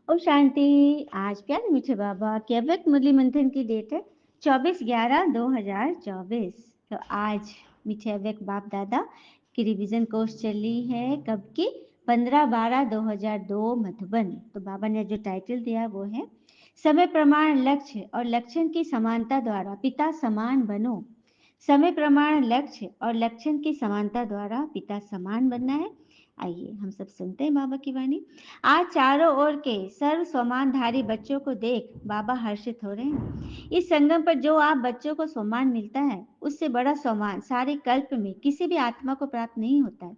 ओम शांति। आज प्यारे मीठे बाबा के अव्यक्त मुरली मंथन की डेट है 24/11/2024। तो आज मीठे अव्यक्त बाप दादा की रिवीजन कोर्स चली है कब की 15/12/2002 मधुबन। तो बाबा ने जो टाइटल दिया वो है समय प्रमाण लक्ष्य और लक्षण की समानता द्वारा पिता समान बनो। समय प्रमाण लक्ष्य और लक्षण की समानता द्वारा पिता समान बनना है। आइए हम सब सुनते हैं बाबा की वाणी। आज चारों ओर के सर्व सम्मानधारी बच्चों को देख बाबा हर्षित हो रहे हैं। इस संगम पर जो आप बच्चों को सम्मान मिलता है उससे बड़ा सम्मान सारे कल्प में किसी भी आत्मा को प्राप्त नहीं होता है।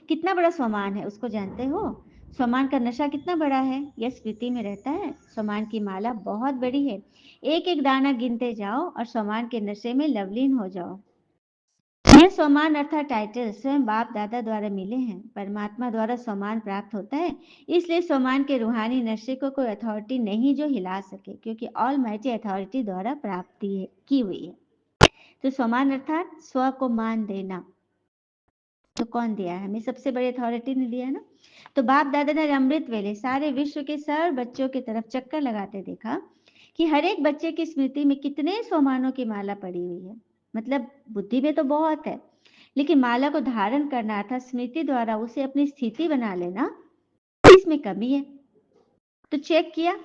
कितना बड़ा सम्मान है उसको जानते हो? सम्मान का नशा कितना बड़ा है यह स्मृति में रहता है। सम्मान की माला बहुत बड़ी है। एक एक दाना गिनते जाओ और सम्मान के नशे में लवलीन हो जाओ। यह सम्मान अर्थात टाइटल स्वयं बाप दादा द्वारा मिले हैं। परमात्मा द्वारा सम्मान प्राप्त होता है, इसलिए सम्मान के रूहानी नशे को कोई अथॉरिटी नहीं जो हिला सके, क्योंकि ऑल माइटी अथॉरिटी द्वारा प्राप्ति की हुई है। तो सम्मान अर्थात स्व को मान देना। तो कौन दिया है हमें? सबसे बड़ी अथॉरिटी ने दिया है ना। तो बाप दादा ने अमृत वेले सारे विश्व के सर्व बच्चों की तरफ चक्कर लगाते देखा कि हर एक बच्चे की स्मृति में कितने सम्मानों की माला पड़ी हुई है। मतलब बुद्धि में तो बहुत है, लेकिन माला को धारण करना अर्थात स्मृति द्वारा उसे अपनी स्थिति बना लेना, इसमें कमी है। तो चेक किया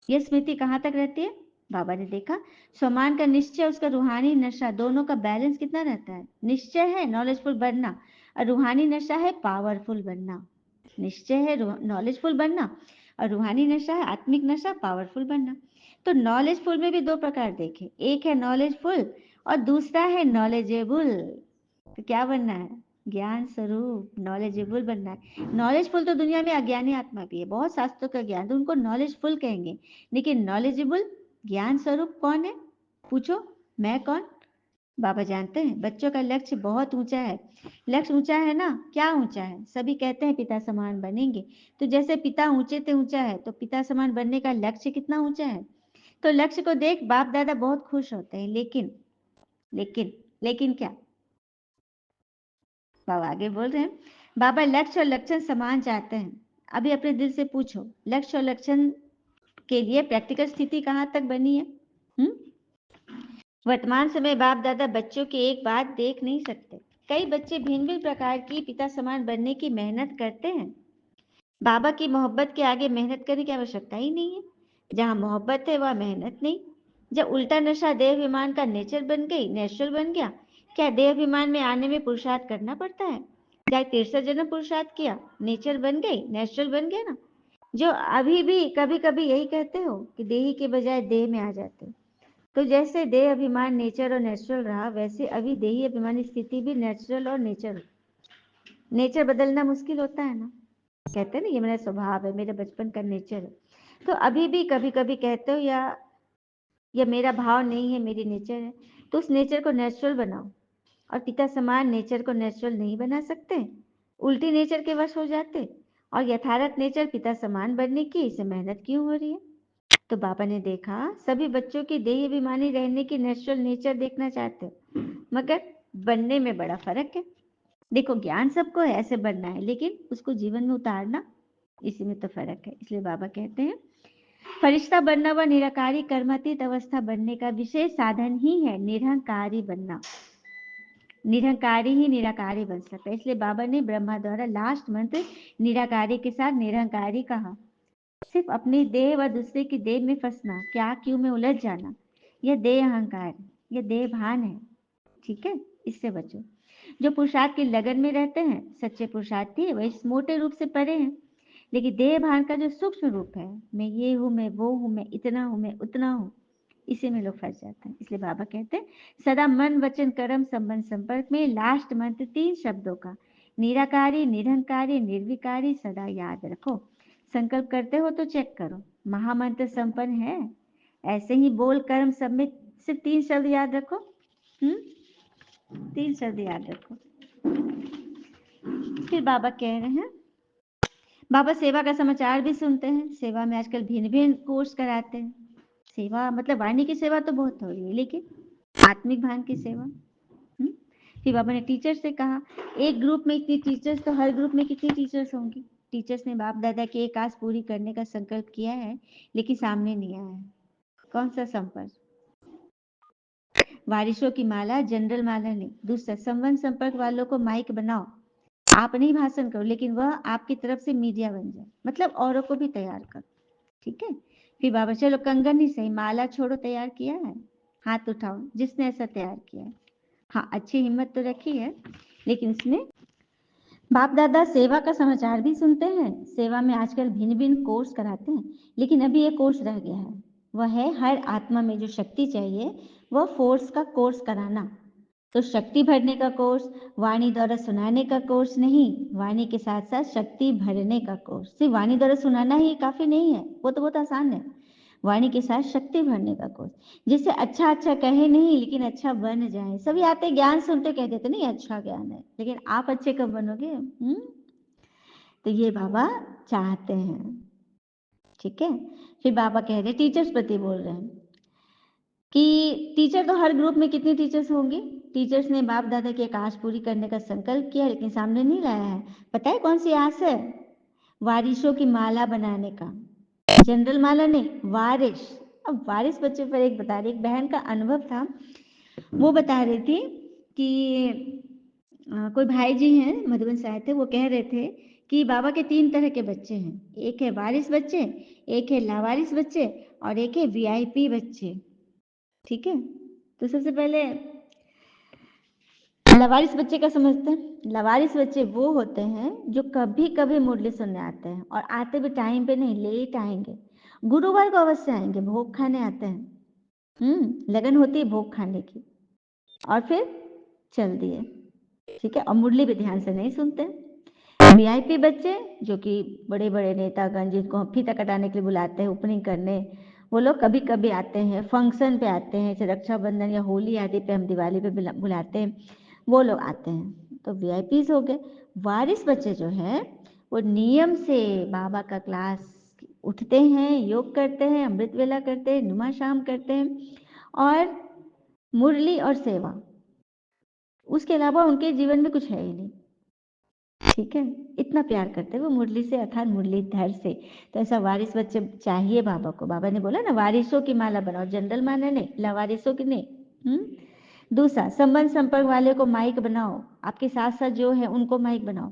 यह स्मृति कहाँ तक रहती है। बाबा ने देखा सम्मान का निश्चय उसका रूहानी नशा दोनों का बैलेंस कितना रहता है। निश्चय है नॉलेजफुल बनना और रूहानी नशा है पावरफुल बनना। निश्चय है नॉलेजफुल बनना और रूहानी नशा है आत्मिक नशा पावरफुल बनना। तो नॉलेजफुल में भी दो प्रकार देखे, एक है नॉलेजफुल और दूसरा है नॉलेजेबल। तो क्या बनना है? ज्ञान स्वरूप नॉलेजेबल बनना है। नॉलेजफुल तो दुनिया में अज्ञानी आत्मा भी है, बहुत शास्त्रों का ज्ञान, तो उनको नॉलेजफुल कहेंगे। लेकिन नॉलेजेबल ज्ञान स्वरूप कौन है? पूछो मैं कौन? बाबा जानते हैं बच्चों का लक्ष्य बहुत ऊंचा है। लक्ष्य ऊंचा है ना, क्या ऊंचा है? सभी कहते हैं पिता समान बनेंगे, तो जैसे पिता ऊंचे से ऊंचा है तो पिता समान बनने का लक्ष्य कितना ऊंचा है। तो लक्ष्य को देख बाप दादा बहुत खुश होते हैं, लेकिन लेकिन लेकिन क्या? बाबा आगे बोल रहे हैं, बाबा लक्ष्य और लक्षण समान चाहते हैं। अभी अपने दिल से पूछो लक्ष्य और लक्षण के लिए प्रैक्टिकल स्थिति कहाँ तक बनी है? वर्तमान समय बाप दादा बच्चों की एक बात देख नहीं सकते। कई बच्चे भिन्न भिन्न प्रकार की पिता समान बनने की मेहनत करते हैं। बाबा की मोहब्बत के आगे मेहनत करने की आवश्यकता ही नहीं है। जहाँ मोहब्बत है वह मेहनत नहीं। जब उल्टा नशा देह अभिमान का नेचर बन गई, नेचुरल बन गया, क्या देह अभिमान में आने में पुरुषार्थ करना पड़ता है? चाहे 63 जन्म पुरुषार्थ किया, नेचर बन गई, नेचुरल बन गया ना। जो अभी भी कभी कभी यही कहते हो कि देही के बजाय देह में आ जाते हो, तो जैसे देह अभिमान नेचर और नेचुरल रहा, वैसे अभी देही अभिमानी स्थिति भी नेचुरल और नेचर बदलना मुश्किल होता है ना। कहते हैं ना ये मेरा स्वभाव है, मेरे बचपन का नेचर है। तो अभी भी कभी कभी कहते हो या मेरा भाव नहीं है, मेरी नेचर है, तो उस नेचर को नेचुरल बनाओ। और पिता समान नेचर को नेचुरल नहीं बना सकते, उल्टी नेचर के वश हो जाते। और यथार्थ नेचर पिता समान बनने की इसे मेहनत क्यों हो रही है? तो बाबा ने देखा सभी बच्चों की देह अभिमानी रहने की नेचुरल नेचर देखना चाहते हो, मगर बनने में बड़ा फर्क है। देखो ज्ञान सबको है ऐसे बनना है, लेकिन उसको जीवन में उतारना, इसी में तो फर्क है। इसलिए बाबा कहते हैं फरिश्ता बनना व निराकारी कर्मातीत अवस्था बनने का विशेष साधन ही है निरहंकारी बनना। निरहंकारी ही निराकारी बन सकता है। इसलिए बाबा ने ब्रह्मा द्वारा लास्ट मंत्र निराकारी के साथ निरहंकारी कहा। सिर्फ अपनी देह व दूसरे की देह में फंसना, क्या क्यों में उलझ जाना, यह देह अहंकार, यह देह भान है। ठीक है, इससे बचो। जो पुरुषार्थ की लगन में रहते हैं सच्चे पुरुषार्थी वह इस मोटे रूप से परे हैं, लेकिन देह भान का जो सूक्ष्म रूप है, मैं ये हूँ, मैं वो हूँ, मैं इतना हूँ, मैं उतना हूँ, इसी में लोग फंस जाते हैं। इसलिए बाबा कहते हैं सदा मन वचन कर्म संबंध संपर्क में लास्ट मंत्र 3 शब्दों का निराकारी निरहंकारी निर्विकारी सदा याद रखो। संकल्प करते हो तो चेक करो महामंत्र संपन्न है। ऐसे ही बोल कर्म सब में सिर्फ 3 शब्द याद रखो। 3 शब्द याद रखो। फिर बाबा कह रहे हैं, बाबा सेवा का समाचार भी सुनते हैं। सेवा में आजकल भिन्न भिन्न कोर्स कराते हैं। सेवा मतलब वाणी की सेवा तो बहुत हो रही है, लेकिन आत्मिक भान की सेवा। फिर बाबा ने टीचर से कहा एक ग्रुप में इतनी टीचर्स तो हर ग्रुप में कितनी टीचर्स होंगी। टीचर्स ने बाप दादा की एक आस पूरी करने का संकल्प किया है लेकिन सामने नहीं आया है। कौन सा संपर्क? वारिसों की माला, जनरल माला नहीं। दूसरा, संबंध संपर्क वालों को माइक बनाओ, आप नहीं भाषण करो लेकिन वह आपकी तरफ से मीडिया बन जाए, मतलब औरों को भी तैयार करो। ठीक है। फिर बाबा, चलो कंगन ही सही, माला छोड़ो, तैयार किया है? हाथ उठाओ जिसने ऐसा तैयार किया है। हाँ, अच्छी हिम्मत तो रखी है, लेकिन उसमें बाप दादा सेवा का समाचार भी सुनते हैं। सेवा में आजकल भिन्न भिन्न कोर्स कराते हैं, लेकिन अभी एक कोर्स रह गया है, वह है हर आत्मा में जो शक्ति चाहिए वह फोर्स का कोर्स कराना। तो शक्ति भरने का कोर्स, वाणी द्वारा सुनाने का कोर्स नहीं, वाणी के साथ साथ शक्ति भरने का कोर्स। सिर्फ वाणी द्वारा सुनाना ही काफी नहीं है, वो तो बहुत आसान है। वाणी के साथ शक्ति भरने का कोर्स, जिससे अच्छा अच्छा कहे नहीं लेकिन अच्छा बन जाए। सभी आते ज्ञान सुनते कह देते नहीं अच्छा ज्ञान है, लेकिन आप अच्छे कब बनोगे? तो ये बाबा चाहते हैं। ठीक है। फिर बाबा कह रहे, टीचर्स प्रति बोल रहे हैं कि टीचर तो हर ग्रुप में कितनी टीचर्स होंगी? टीचर्स ने बाप दादा की एक आस पूरी करने का संकल्प किया लेकिन सामने नहीं लाया है। पता है कौन सी आस है? वारिसों की माला बनाने का। जनरल माला नहीं, वारिस। अब वारिस बच्चे पर एक बता रही, एक बहन का अनुभव था, वो बता रही थी कि कोई भाई जी हैं मधुबन से आए थे, वो कह रहे थे कि बाबा के 3 तरह के बच्चे हैं, एक है वारिस बच्चे, एक है लावारिस बच्चे और एक है वीआईपी बच्चे। ठीक है। तो सबसे पहले लवारिस बच्चे का समझते हैं। लवारिस बच्चे वो होते हैं जो कभी कभी मुरली सुनने आते हैं, और आते भी टाइम पे नहीं, लेट आएंगे। गुरुवार को अवश्य आएंगे, भोग खाने आते हैं। लगन होती है भोग खाने की, और फिर चल दिए। ठीक है। और मुरली भी ध्यान से नहीं सुनते। वीआईपी बच्चे जो कि बड़े बड़े नेतागण जिनको हम फीता कटाने के लिए बुलाते हैं, ओपनिंग करने, वो लोग कभी कभी आते हैं, फंक्शन पे आते हैं, जैसे रक्षाबंधन या होली आदि पे, हम दिवाली पे बुलाते हैं, वो लोग आते हैं, तो वीआईपीज हो गए। वारिस बच्चे जो हैं वो नियम से बाबा का क्लास उठते हैं, योग करते हैं, अमृत वेला करते हैं, नुमा शाम करते हैं, और मुरली और सेवा, उसके अलावा उनके जीवन में कुछ है ही नहीं। ठीक है। इतना प्यार करते हैं वो मुरली से, अर्थात मुरलीधर से। तो ऐसा वारिस बच्चे चाहिए बाबा को। बाबा ने बोला ना, वारिसों की माला बनाओ, जनरल माला नहीं, लावारिसों की नहीं। दूसरा, संबंध संपर्क वाले को माइक बनाओ, आपके साथ साथ जो है उनको माइक बनाओ।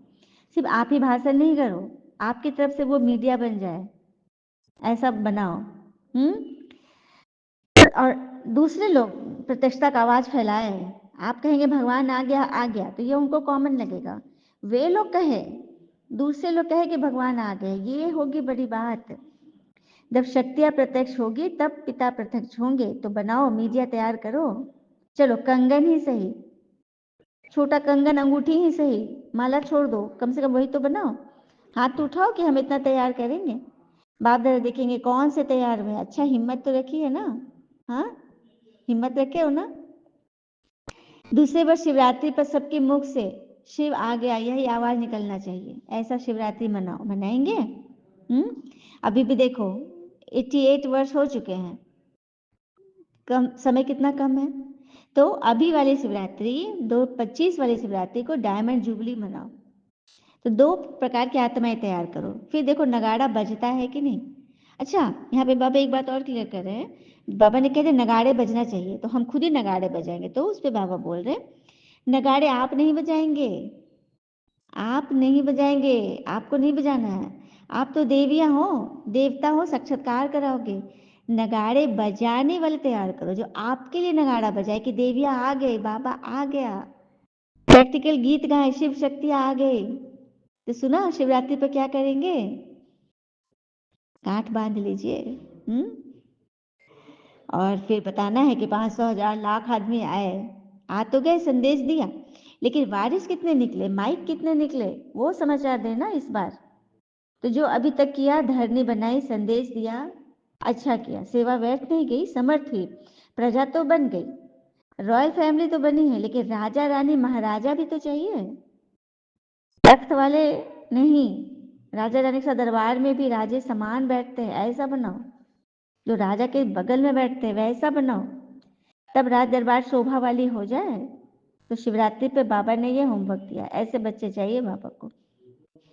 सिर्फ आप ही भाषण नहीं करो, आपकी तरफ से वो मीडिया बन जाए, ऐसा बनाओ। और दूसरे लोग प्रतिष्ठा का आवाज फैलाए। आप कहेंगे भगवान आ गया आ गया, तो ये उनको कॉमन लगेगा। वे लोग कहे, दूसरे लोग कहे कि भगवान आ गए, ये होगी बड़ी बात। जब शक्तियां प्रत्यक्ष होगी तब पिता प्रत्यक्ष होंगे। तो बनाओ, मीडिया तैयार करो। चलो कंगन ही सही, छोटा कंगन, अंगूठी ही सही, माला छोड़ दो, कम से कम वही तो बनाओ। हाथ तो उठाओ कि हम इतना तैयार करेंगे। बाप दादा देखेंगे कौन से तैयार हुए। अच्छा, हिम्मत तो रखी है ना? हाँ, हिम्मत रखे हो ना? दूसरे वर्ष शिवरात्रि पर सबके मुख से शिव आ गया, यही आवाज निकलना चाहिए। ऐसा शिवरात्रि मनाओ, मनाएंगे? अभी भी देखो 88 वर्ष हो चुके हैं, कम समय कितना कम है। तो अभी वाली शिवरात्रि, 2025 वाली शिवरात्रि को डायमंड जुबली मनाओ। तो 2 प्रकार की आत्माएं तैयार करो। फिर देखो नगाड़ा बजता है कि नहीं। अच्छा, यहाँ पे बाबा एक बात और क्लियर कर रहे हैं। बाबा ने कह रहे नगाड़े बजना चाहिए, तो हम खुद ही नगाड़े बजाएंगे। तो उस पे बाबा बोल रहे नगाड़े आप नहीं बजाएंगे, आप नहीं बजाएंगे, आपको नहीं बजाना है। आप तो देवियां हो, देवता हो, साक्षात्कार कराओगे। नगाड़े बजाने वाले तैयार करो जो आपके लिए नगाड़ा बजाए कि देवियां आ गई, बाबा आ गया। प्रैक्टिकल गीत गाए, शिव शक्ति आ गई। तो सुना शिवरात्रि पर क्या करेंगे? गांठ बांध लीजिए। और फिर बताना है कि 500 हजार लाख आदमी आए, आ तो गए, संदेश दिया, लेकिन वारिस कितने निकले, माइक कितने निकले, वो समाचार देना इस बार। तो जो अभी तक किया, धरनी बनाई, संदेश दिया, अच्छा किया, सेवा व्यर्थ नहीं गई, समर्थ हुई, प्रजा तो बन गई, रॉयल फैमिली तो बनी है, लेकिन राजा रानी महाराजा भी तो चाहिए। तख्त वाले नहीं, राजा रानी के साथ दरबार में भी राजे समान बैठते हैं, ऐसा बनाओ। जो राजा के बगल में बैठते हैं वैसा बनाओ, तब राज दरबार शोभा वाली हो जाए। तो शिवरात्रि पे बाबा ने ये होमवर्क दिया, ऐसे बच्चे चाहिए बाबा को।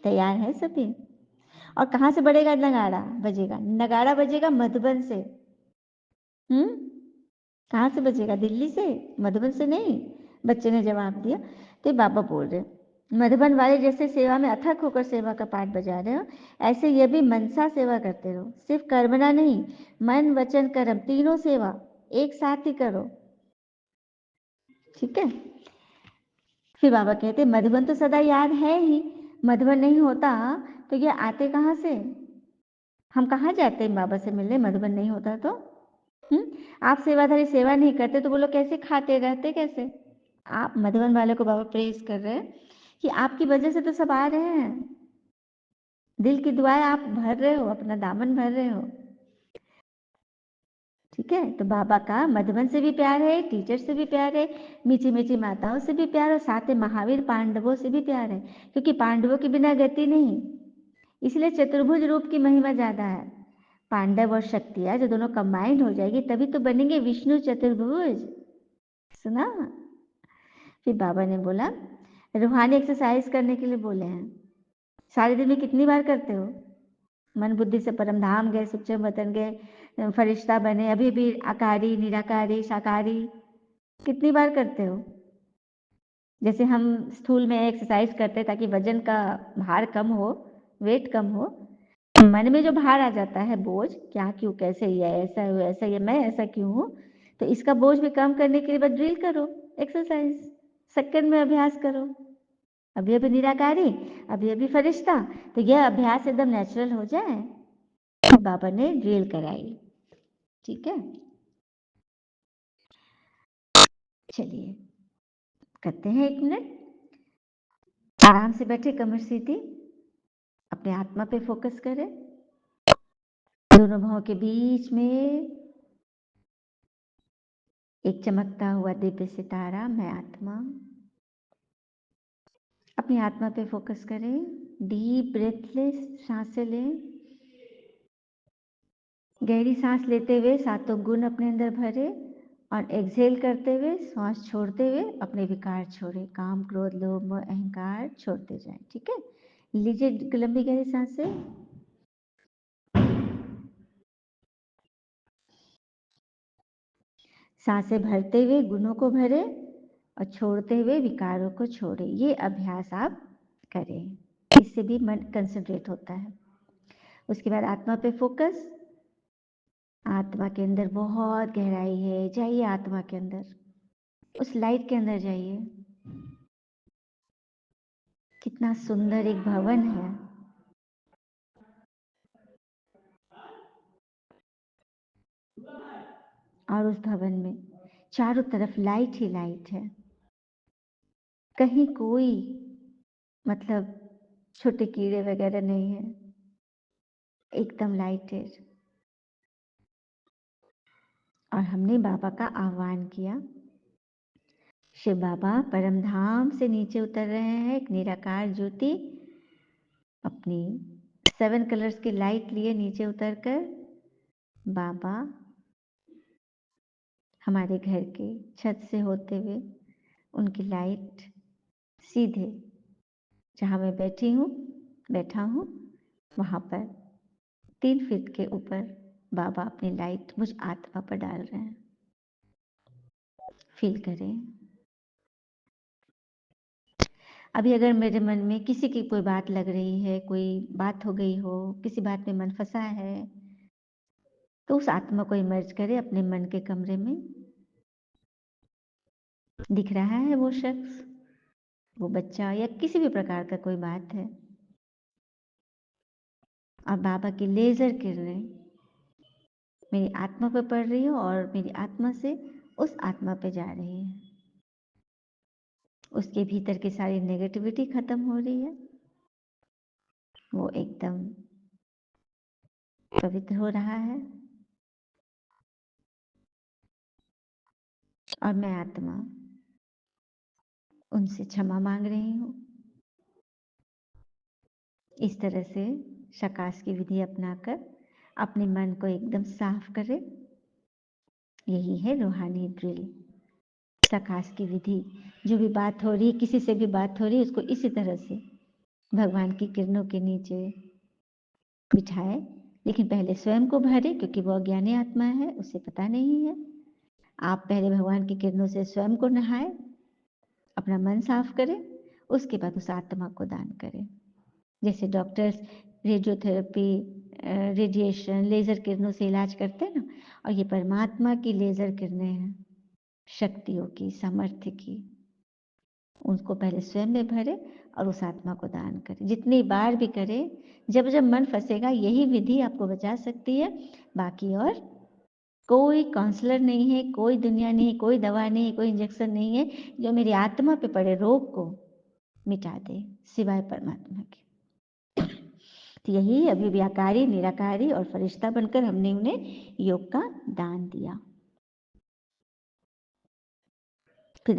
तैयार है सभी? और कहाँ से बढ़ेगा नगाड़ा बजेगा? नगाड़ा बजेगा मधुबन से। कहाँ से बजेगा? दिल्ली से, मधुबन से नहीं। बच्चे ने जवाब दिया। तो बाबा बोल रहे, मधुबन वाले जैसे सेवा में अथक होकर सेवा का पाठ बजा रहे हो, ऐसे ये भी मनसा सेवा करते रहो। सिर्फ कर्मना नहीं, मन वचन कर्म तीनों सेवा एक साथ ही करो, ठीक है। फिर बाबा कहते मधुबन तो सदा याद है ही, मधुबन नहीं होता तो ये आते कहाँ से? हम कहाँ जाते हैं बाबा से मिलने, मधुबन नहीं होता तो? आप सेवाधारी सेवा नहीं करते तो वो लोग कैसे खाते, रहते कैसे? आप मधुबन वाले को बाबा प्रेज कर रहे हैं कि आपकी वजह से तो सब आ रहे हैं। दिल की दुआएं आप भर रहे हो, अपना दामन भर रहे हो, ठीक है। तो बाबा का मधुबन से भी प्यार है, टीचर से भी प्यार है, मीठी मीठी माताओं से भी प्यार, और साथ में महावीर पांडवों से भी प्यार है, क्योंकि पांडवों के बिना गति नहीं। इसलिए चतुर्भुज रूप की महिमा ज्यादा है। पांडव और शक्तियां जो दोनों कंबाइंड हो जाएगी तभी तो बनेंगे विष्णु चतुर्भुज। सुना? फिर बाबा ने बोला रूहानी एक्सरसाइज करने के लिए बोले हैं। सारे दिन में कितनी बार करते हो? मन बुद्धि से परम धाम गए, सूक्ष्म वतन गए, फरिश्ता बने, अभी भी आकारी निराकारी शाकारी, कितनी बार करते हो? जैसे हम स्थूल में एक्सरसाइज करते ताकि वजन का भार कम हो, वेट कम हो, मन में जो भार आ जाता है, बोझ, क्या क्यों कैसे ये ऐसा है ऐसा, ये मैं ऐसा क्यों हूँ, तो इसका बोझ भी कम करने के लिए बस ड्रिल करो, एक्सरसाइज, सेकंड में अभ्यास करो। अभी अभी निराकारी, अभी अभी फरिश्ता, तो यह अभ्यास एकदम नेचुरल हो जाए। तो बाबा ने ड्रिल कराई, ठीक है। चलिए करते हैं 1 मिनट, आराम से बैठे, कमर सीधी, अपने आत्मा पे फोकस करें। दोनों भावों के बीच में एक चमकता हुआ दिव्य सितारा, मैं आत्मा। अपनी आत्मा पे फोकस करें। डीप ब्रेथलेस सांसें लें। गहरी सांस लेते हुए सातों गुण अपने अंदर भरे, और एक्सहेल करते हुए सांस छोड़ते हुए अपने विकार छोड़े, काम क्रोध लोभ मोह अहंकार छोड़ते जाएं, ठीक है। लीजिए लंबी गहरी सांसें। सांसें भरते हुए गुणों को भरे और छोड़ते हुए विकारों को छोड़े। ये अभ्यास आप करें, इससे भी मन कंसंट्रेट होता है। उसके बाद आत्मा पे फोकस। आत्मा के अंदर बहुत गहराई है, जाइए आत्मा के अंदर, उस लाइट के अंदर जाइए। कितना सुंदर एक भवन है, और उस भवन में चारों तरफ लाइट ही लाइट है। कहीं कोई मतलब छोटे कीड़े वगैरह नहीं है, एकदम लाइट है। और हमने बाबा का आह्वान किया। शिव बाबा परम धाम से नीचे उतर रहे हैं, एक निराकार ज्योति अपनी 7 कलर्स की लाइट लिए नीचे उतरकर बाबा हमारे घर के छत से होते हुए उनकी लाइट सीधे जहाँ मैं बैठी हूँ, बैठा हूँ, वहाँ पर 3 फीट के ऊपर बाबा अपनी लाइट मुझ आत्मा पर डाल रहे हैं। फील करें। अभी अगर मेरे मन में किसी की कोई बात लग रही है, कोई बात हो गई हो, किसी बात में मन फंसा है, तो उस आत्मा को इमर्ज करें अपने मन के कमरे में। दिख रहा है वो शख्स, वो बच्चा, या किसी भी प्रकार का कोई बात है, और बाबा की लेजर किरणें मेरी आत्मा पर पड़ रही हो और मेरी आत्मा से उस आत्मा पे जा रही है। उसके भीतर की सारी नेगेटिविटी खत्म हो रही है, वो एकदम पवित्र हो रहा है। और मैं आत्मा उनसे क्षमा मांग रही हूँ। इस तरह से शकाश की विधि अपनाकर अपने मन को एकदम साफ करें। यही है रूहानी ड्रिल, शकाश की विधि। जो भी बात हो रही, किसी से भी बात हो रही, उसको इसी तरह से भगवान की किरणों के नीचे बिठाए, लेकिन पहले स्वयं को भरे, क्योंकि वो अज्ञानी आत्मा है, उसे पता नहीं है। आप पहले भगवान की किरणों से स्वयं को नहाए, अपना मन साफ करें, उसके बाद उस आत्मा को दान करें। जैसे डॉक्टर्स रेडियोथेरेपी, रेडिएशन, लेजर किरणों से इलाज करते हैं ना, और ये परमात्मा की लेजर किरणें हैं, शक्तियों की, सामर्थ्य की। उनको पहले स्वयं में भरे और उस आत्मा को दान करें। जितनी बार भी करें, जब जब मन फंसेगा, यही विधि आपको बचा सकती है। बाकी और कोई काउंसलर नहीं है, कोई दुनिया नहीं है, कोई दवा नहीं है, कोई इंजेक्शन नहीं है जो मेरी आत्मा पे पड़े रोग को मिटा दे, सिवाय परमात्मा के। तो यही अभिव्याकारी, निराकारी और फरिश्ता बनकर हमने उन्हें योग का दान दिया। फिर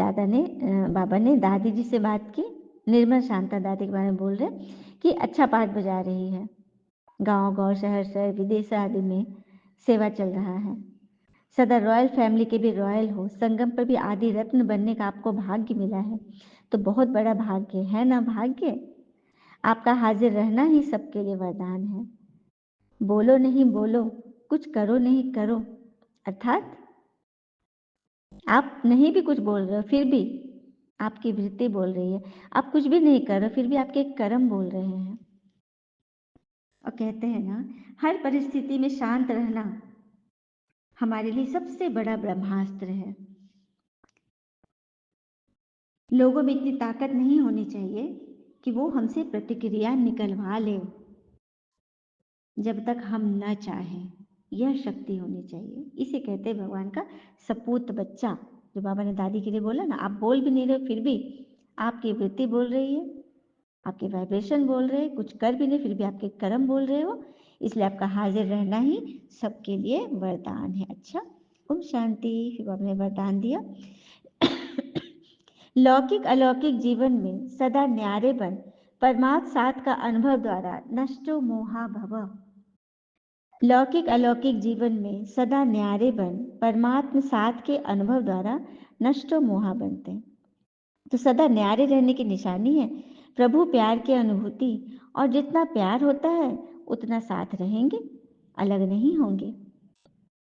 बाबा ने दादी जी से बात की। निर्मल शांता दादी के बारे में बोल रहे कि अच्छा पाठ बजा रही है। गांव गांव, शहर शहर, विदेश आदि में सेवा चल रहा है। सदा रॉयल फैमिली के भी रॉयल हो, संगम पर भी आदि रत्न बनने का आपको भाग्य मिला है, तो बहुत बड़ा भाग्य है ना। भाग्य आपका हाजिर रहना ही सबके लिए वरदान है। बोलो नहीं बोलो, कुछ करो नहीं करो, अर्थात आप नहीं भी कुछ बोल रहे हो, फिर भी आपकी वृत्ति बोल रही है। आप कुछ भी नहीं कर रहे, फिर भी आपके कर्म बोल रहे हैं। और कहते हैं ना, हर परिस्थिति में शांत रहना हमारे लिए सबसे बड़ा ब्रह्मास्त्र है। लोगों में इतनी ताकत नहीं होनी चाहिए कि वो हमसे प्रतिक्रिया निकलवा ले, जब तक हम न चाहें। यह शक्ति होनी चाहिए। इसे कहते हैं भगवान का सपूत बच्चा। जो बाबा ने दादी के लिए बोला ना, आप बोल भी नहीं रहे, फिर भी आपकी वृत्ति बोल रही है, आपके वाइब्रेशन बोल रहे हैं, कुछ कर भी नहीं, फिर भी आपके कर्म बोल रहे हो। इसलिए आपका हाजिर रहना ही सबके लिए वरदान है। अच्छा, ओम शांति। फिर बाबा ने वरदान दिया, लौकिक अलौकिक जीवन में सदा न्यारे बन परमात्म साथ का अनुभव द्वारा नष्टो मोहा भव। लौकिक अलौकिक जीवन में सदा न्यारे बन परमात्म साथ के अनुभव द्वारा नष्टो मोहा बनते हैं। तो सदा न्यारे रहने की निशानी है प्रभु प्यार की अनुभूति, और जितना प्यार होता है उतना साथ रहेंगे, अलग नहीं होंगे।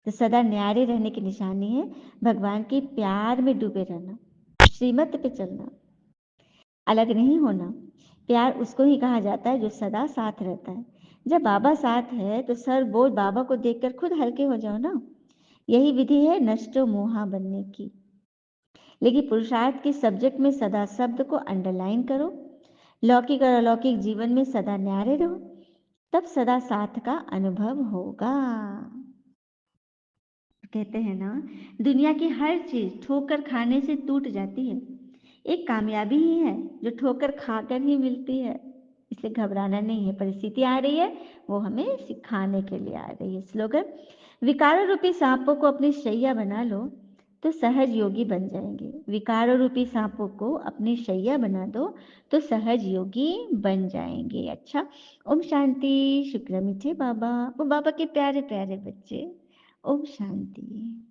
तो सदा न्यारे रहने की निशानी है भगवान के प्यार में डूबे रहना, श्रीमत पे चलना, अलग नहीं होना। प्यार उसको ही कहा जाता है जो सदा साथ रहता है। जब बाबा साथ है तो सर बोझ बाबा को देखकर खुद हल्के हो जाओ ना। यही विधि है नष्टो मोहा बनने की। लेकिन पुरुषार्थ के सब्जेक्ट में सदा शब्द को अंडरलाइन करो। लौकिक और अलौकिक जीवन में सदा न्यारे रहो, तब सदा साथ का अनुभव होगा। कहते हैं ना, दुनिया की हर चीज ठोकर खाने से टूट जाती है, एक कामयाबी ही है जो ठोकर खाकर ही मिलती है। इसलिए घबराना नहीं है। परिस्थिति आ रही है, वो हमें सिखाने के लिए आ रही है। स्लोगन, विकारों रूपी सांपों को अपनी शैया बना लो तो सहज योगी बन जाएंगे। विकारों रूपी सांपों को अपनी शैया बना दो तो सहज योगी बन जाएंगे। अच्छा, ओम शांति। शुक्र मीठे बाबा, वो बाबा के प्यारे प्यारे बच्चे। ओम शांति।